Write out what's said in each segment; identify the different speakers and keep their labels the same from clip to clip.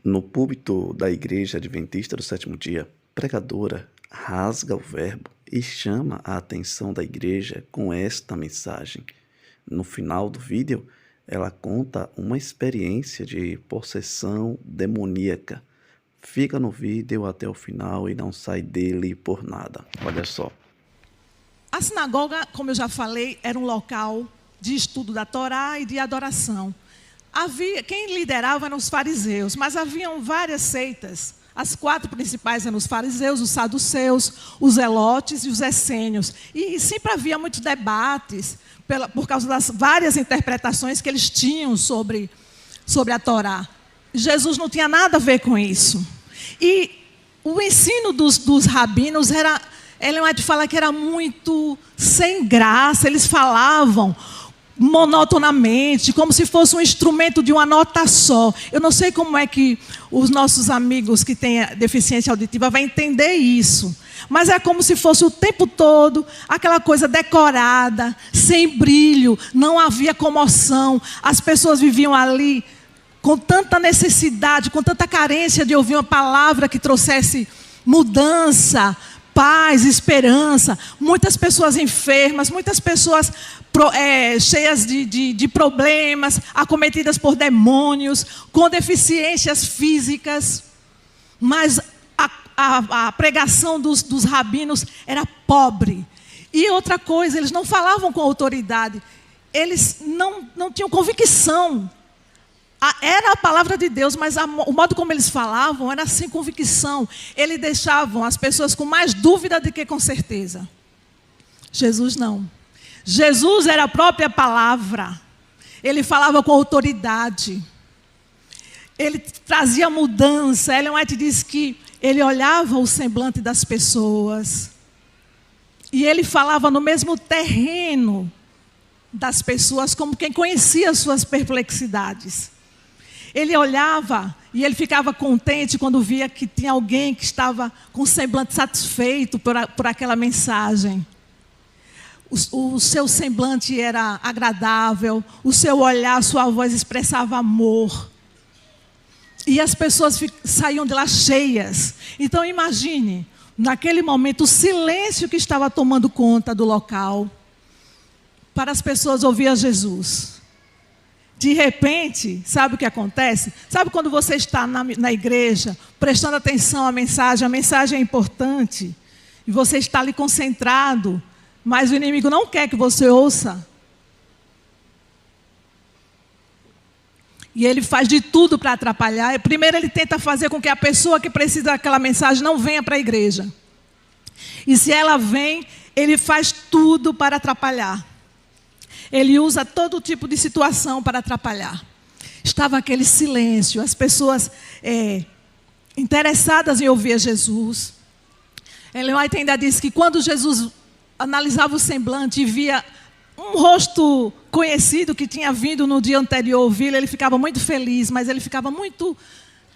Speaker 1: No púlpito da Igreja Adventista do Sétimo Dia, pregadora rasga o verbo e chama a atenção da igreja com esta mensagem. No final do vídeo, ela conta uma experiência de possessão demoníaca. Fica no vídeo até o final e não sai dele por nada. Olha só.
Speaker 2: A sinagoga, como eu já falei, era um local de estudo da Torá e de adoração. Quem liderava eram os fariseus, mas haviam várias seitas. As 4 principais eram os fariseus, os saduceus, os zelotes e os essênios. E sempre havia muitos debates por causa das várias interpretações que eles tinham sobre a Torá. Jesus não tinha nada a ver com isso. E o ensino dos rabinos Ellen White fala que era muito sem graça. Eles falavam monotonamente, como se fosse um instrumento de uma nota só. Eu não sei como é que os nossos amigos que têm deficiência auditiva vão entender isso. Mas é como se fosse o tempo todo aquela coisa decorada, sem brilho, não havia comoção. As pessoas viviam ali com tanta necessidade, com tanta carência de ouvir uma palavra que trouxesse mudança, paz, esperança. Muitas pessoas enfermas, muitas pessoas cheias de problemas, acometidas por demônios, com deficiências físicas. Mas a pregação dos rabinos era pobre. E outra coisa, eles não falavam com autoridade. Eles não tinham convicção. Era a palavra de Deus, mas o modo como eles falavam era sem convicção. Eles deixavam as pessoas com mais dúvida do que com certeza. Jesus não. Jesus era a própria palavra. Ele falava com autoridade. Ele trazia mudança. Ellen White diz que ele olhava o semblante das pessoas. E ele falava no mesmo terreno das pessoas, como quem conhecia as suas perplexidades. Ele olhava e ele ficava contente quando via que tinha alguém que estava com semblante satisfeito por aquela mensagem. O seu semblante era agradável, o seu olhar, a sua voz expressava amor. E as pessoas saíam de lá cheias. Então imagine, naquele momento, o silêncio que estava tomando conta do local, para as pessoas ouvir a Jesus. De repente, sabe o que acontece? Sabe quando você está na igreja, prestando atenção à mensagem, a mensagem é importante, e você está ali concentrado, mas o inimigo não quer que você ouça. E ele faz de tudo para atrapalhar. Primeiro ele tenta fazer com que a pessoa que precisa daquela mensagem não venha para a igreja. E se ela vem, ele faz tudo para atrapalhar. Ele usa todo tipo de situação para atrapalhar. Estava aquele silêncio, as pessoas interessadas em ouvir Jesus. Ellen White ainda diz que quando Jesus analisava o semblante e via um rosto conhecido que tinha vindo no dia anterior ouvi-lo, ele ficava muito feliz, mas ele ficava muito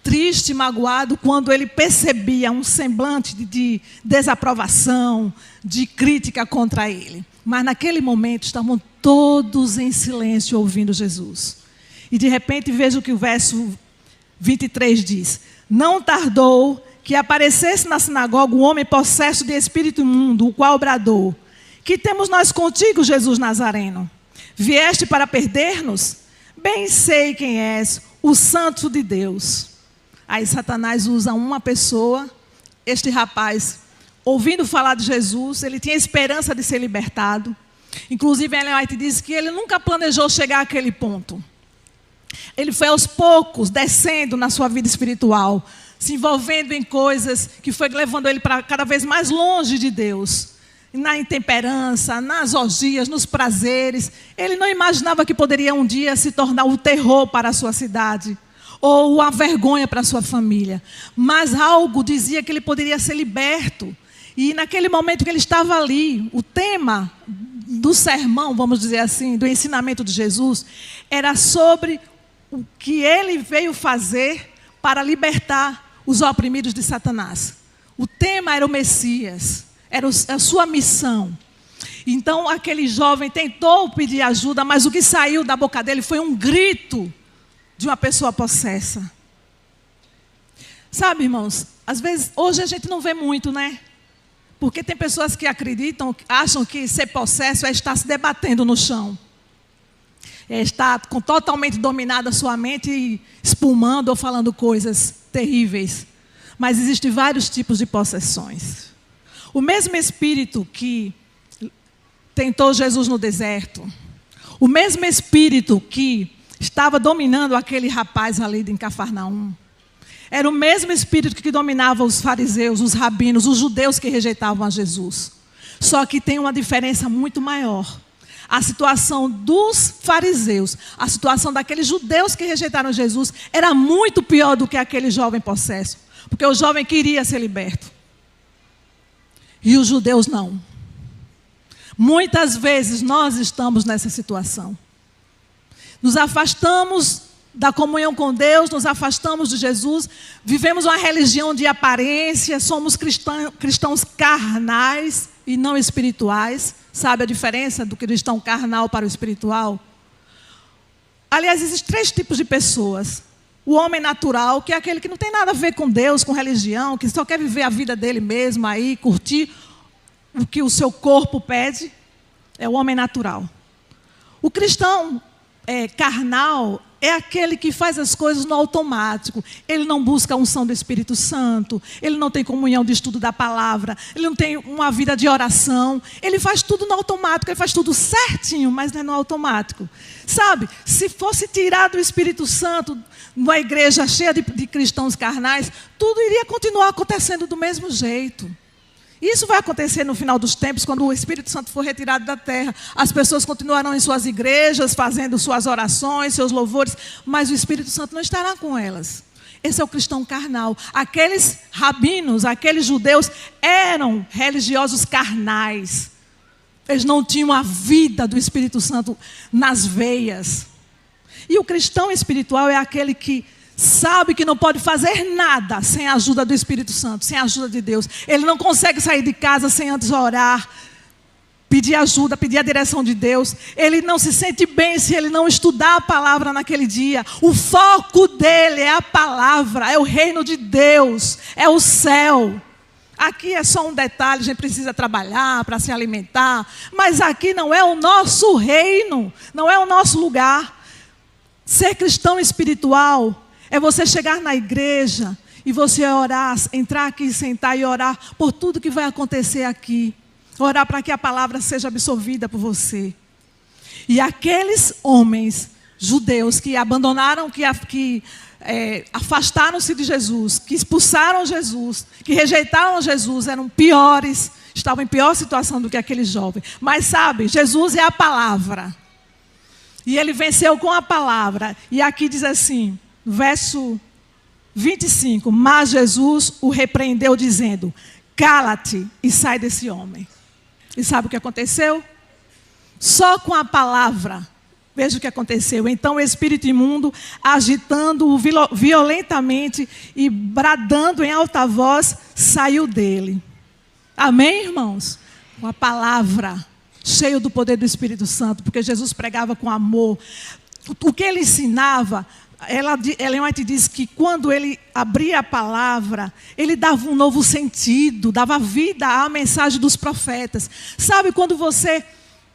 Speaker 2: triste, magoado, quando ele percebia um semblante de desaprovação, de crítica contra ele. Mas naquele momento estavam todos em silêncio ouvindo Jesus. E de repente veja o que o verso 23 diz. Não tardou que aparecesse na sinagoga um homem possesso de espírito imundo, o qual bradou: que temos nós contigo, Jesus Nazareno? Vieste para perder-nos? Bem sei quem és, o Santo de Deus. Aí Satanás usa uma pessoa, este rapaz, ouvindo falar de Jesus, ele tinha esperança de ser libertado. Inclusive, Ellen White diz que ele nunca planejou chegar àquele ponto. Ele foi aos poucos descendo na sua vida espiritual, se envolvendo em coisas que foi levando ele para cada vez mais longe de Deus. Na intemperança, nas orgias, nos prazeres. Ele não imaginava que poderia um dia se tornar um terror para a sua cidade, ou uma vergonha para a sua família. Mas algo dizia que ele poderia ser liberto. E naquele momento que ele estava ali, o tema do sermão, vamos dizer assim, do ensinamento de Jesus, era sobre o que ele veio fazer para libertar os oprimidos de Satanás. O tema era o Messias, era a sua missão. Então aquele jovem tentou pedir ajuda, mas o que saiu da boca dele foi um grito de uma pessoa possessa. Sabe, irmãos, às vezes, hoje a gente não vê muito, né? Porque tem pessoas que acreditam, acham que ser possesso é estar se debatendo no chão. É estar totalmente dominada a sua mente e espumando ou falando coisas terríveis. Mas existem vários tipos de possessões. O mesmo espírito que tentou Jesus no deserto, o mesmo espírito que estava dominando aquele rapaz ali em Cafarnaum, era o mesmo espírito que dominava os fariseus, os rabinos, os judeus que rejeitavam a Jesus. Só que tem uma diferença muito maior. A situação dos fariseus, a situação daqueles judeus que rejeitaram Jesus, era muito pior do que aquele jovem possesso. Porque o jovem queria ser liberto. E os judeus não. Muitas vezes nós estamos nessa situação. Nos afastamos da comunhão com Deus, nos afastamos de Jesus, vivemos uma religião de aparência, somos cristãos carnais e não espirituais. Sabe a diferença do cristão carnal para o espiritual? Aliás, existem 3 tipos de pessoas. O homem natural, que é aquele que não tem nada a ver com Deus, com religião, que só quer viver a vida dele mesmo aí, curtir o que o seu corpo pede, é o homem natural. O cristão carnal é aquele que faz as coisas no automático. Ele não busca a unção do Espírito Santo, ele não tem comunhão de estudo da palavra, ele não tem uma vida de oração, ele faz tudo no automático, ele faz tudo certinho, mas não é no automático. Sabe, se fosse tirado o Espírito Santo numa igreja cheia de cristãos carnais, tudo iria continuar acontecendo do mesmo jeito. Isso vai acontecer no final dos tempos, quando o Espírito Santo for retirado da terra. As pessoas continuarão em suas igrejas, fazendo suas orações, seus louvores, mas o Espírito Santo não estará com elas. Esse é o cristão carnal. Aqueles rabinos, aqueles judeus, eram religiosos carnais. Eles não tinham a vida do Espírito Santo nas veias. E o cristão espiritual é aquele que sabe que não pode fazer nada sem a ajuda do Espírito Santo, sem a ajuda de Deus. Ele não consegue sair de casa sem antes orar, pedir ajuda, pedir a direção de Deus. Ele não se sente bem se ele não estudar a palavra naquele dia. O foco dele é a palavra, é o reino de Deus, é o céu. Aqui é só um detalhe, a gente precisa trabalhar para se alimentar, mas aqui não é o nosso reino, não é o nosso lugar. Ser cristão espiritual é você chegar na igreja e você orar, entrar aqui, sentar e orar por tudo que vai acontecer aqui. Orar para que a palavra seja absorvida por você. E aqueles homens judeus que abandonaram, que afastaram-se de Jesus, que expulsaram Jesus, que rejeitaram Jesus, eram piores, estavam em pior situação do que aquele jovem. Mas sabe, Jesus é a palavra. E ele venceu com a palavra. E aqui diz assim, verso 25, mas Jesus o repreendeu dizendo, cala-te e sai desse homem. E sabe o que aconteceu? Só com a palavra, veja o que aconteceu. Então o espírito imundo, agitando-o violentamente e bradando em alta voz, saiu dele. Amém, irmãos? Com a palavra, cheio do poder do Espírito Santo, porque Jesus pregava com amor. O que ele ensinava, Ellen White diz que quando ele abria a palavra, ele dava um novo sentido, dava vida à mensagem dos profetas. Sabe quando você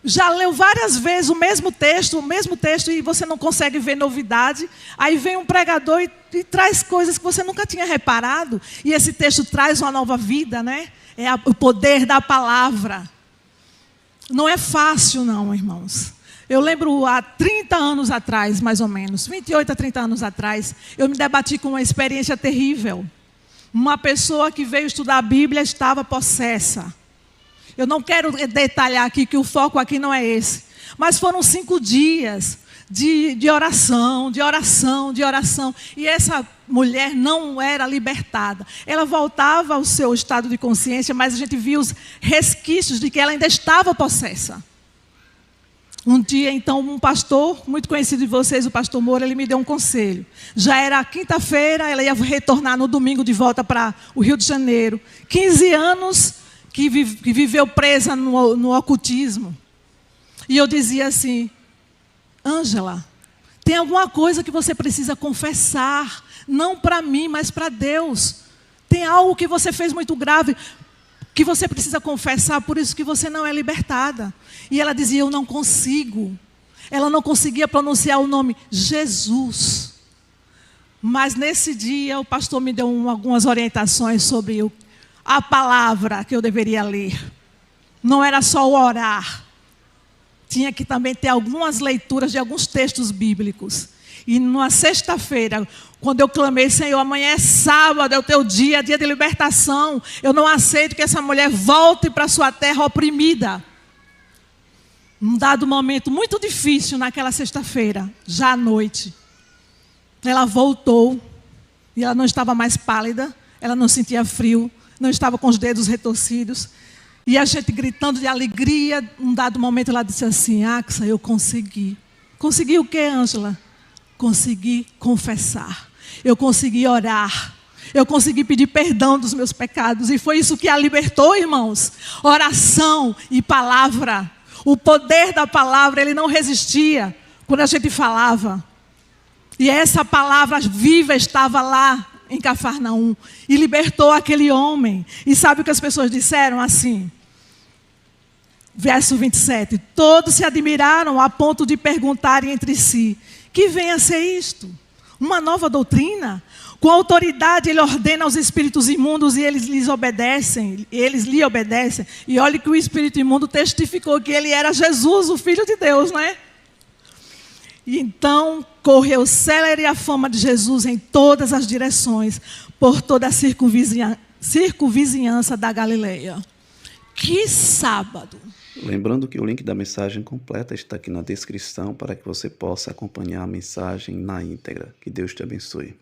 Speaker 2: já leu várias vezes o mesmo texto e você não consegue ver novidade, aí vem um pregador e traz coisas que você nunca tinha reparado, e esse texto traz uma nova vida, né? É o poder da palavra. Não é fácil não, irmãos. Eu lembro há 30 anos atrás, mais ou menos, 28 a 30 anos atrás, eu me debati com uma experiência terrível. Uma pessoa que veio estudar a Bíblia estava possessa. Eu não quero detalhar aqui, que o foco aqui não é esse. Mas foram 5 dias de oração, de oração, de oração. E essa mulher não era libertada. Ela voltava ao seu estado de consciência, mas a gente via os resquícios de que ela ainda estava possessa. Um dia, então, um pastor, muito conhecido de vocês, o pastor Moura, ele me deu um conselho. Já era quinta-feira, ela ia retornar no domingo de volta para o Rio de Janeiro. 15 anos que viveu presa no ocultismo. E eu dizia assim, Ângela, tem alguma coisa que você precisa confessar não para mim, mas para Deus. Tem algo que você fez muito grave, que você precisa confessar, por isso que você não é libertada. E ela dizia, eu não consigo. Ela não conseguia pronunciar o nome Jesus. Mas nesse dia o pastor me deu algumas orientações sobre a palavra que eu deveria ler. Não era só o orar. Tinha que também ter algumas leituras de alguns textos bíblicos. E numa sexta-feira, quando eu clamei, Senhor, amanhã é sábado, é o teu dia, dia de libertação. Eu não aceito que essa mulher volte para a sua terra oprimida. Num dado momento muito difícil naquela sexta-feira, já à noite, ela voltou e ela não estava mais pálida, ela não sentia frio, não estava com os dedos retorcidos. E a gente gritando de alegria, num dado momento ela disse assim, Axa, eu consegui. Consegui o quê, Ângela? Consegui confessar, eu consegui orar, eu consegui pedir perdão dos meus pecados. E foi isso que a libertou, irmãos. Oração e palavra. O poder da palavra, ele não resistia quando a gente falava. E essa palavra viva estava lá em Cafarnaum e libertou aquele homem. E sabe o que as pessoas disseram assim? Verso 27. Todos se admiraram a ponto de perguntarem entre si, que vem a ser isto? Uma nova doutrina? Com autoridade ele ordena aos espíritos imundos e eles lhe obedecem. E olhe que o espírito imundo testificou que ele era Jesus, o Filho de Deus, não é? E então correu célere a fama de Jesus em todas as direções, por toda a circunvizinhança da Galileia. Que sábado!
Speaker 1: Lembrando que o link da mensagem completa está aqui na descrição para que você possa acompanhar a mensagem na íntegra. Que Deus te abençoe.